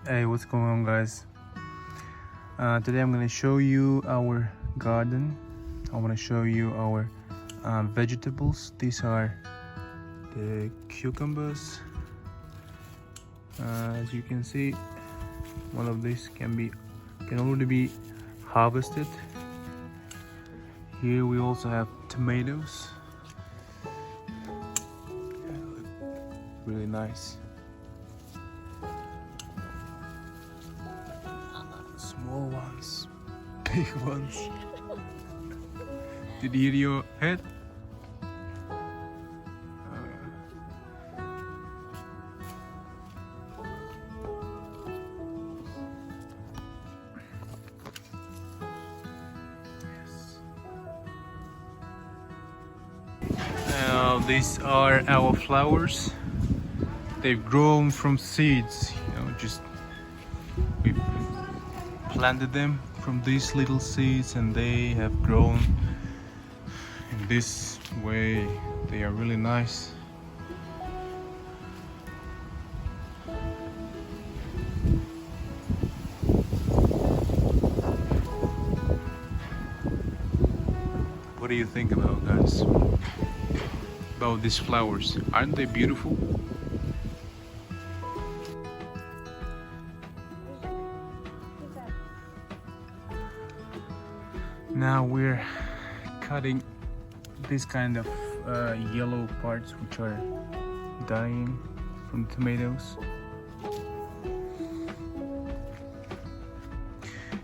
Hey, what's going on, guys? Today I'm gonna show you our garden. I want to show you our vegetables. These are the cucumbers. As you can see, one of these can already be harvested. Here we also have tomatoes. Really nice. Small ones, big ones. Did you hit your head? Yes. Now these are our flowers. They've grown from seeds, we planted them from these little seeds and they have grown in this way. They are really nice. What do you think about, guys? About these flowers? Aren't they beautiful? Now we're cutting this kind of yellow parts which are dying from the tomatoes.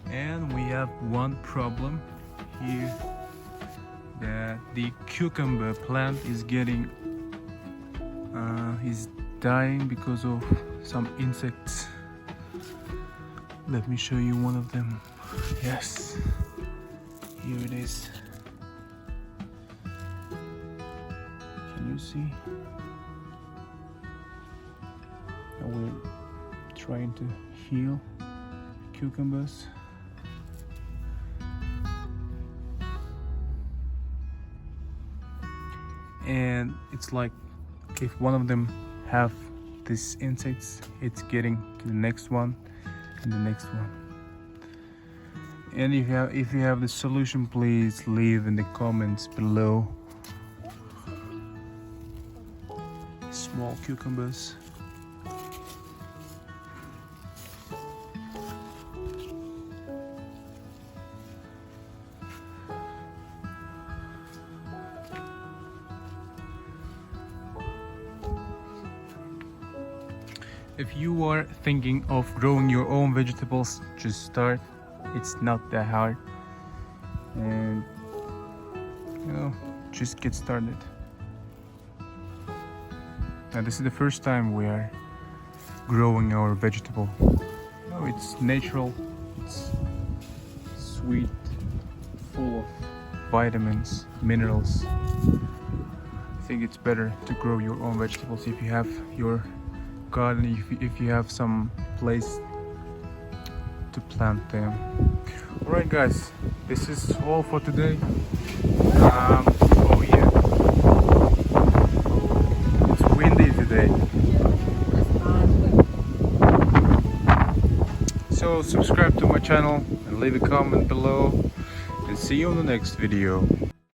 And we have one problem here, that the cucumber plant is dying because of some insects. Let me show you one of them. Yes. Here it is. Can you see? Now we're trying to heal cucumbers. And it's like if one of them have these insects, it's getting to the next one and the next one. And if you have the solution, please leave in the comments below. Small cucumbers. If you are thinking of growing your own vegetables, just start. It's not that hard, and just get started. Now this is the first time we are growing our vegetable. It's natural, it's sweet, full of vitamins, minerals. I think it's better to grow your own vegetables if you have your garden, if you have some place to plant them. Alright, guys, this is all for today. Oh yeah, it's windy today, so subscribe to my channel and leave a comment below, and see you on the next video.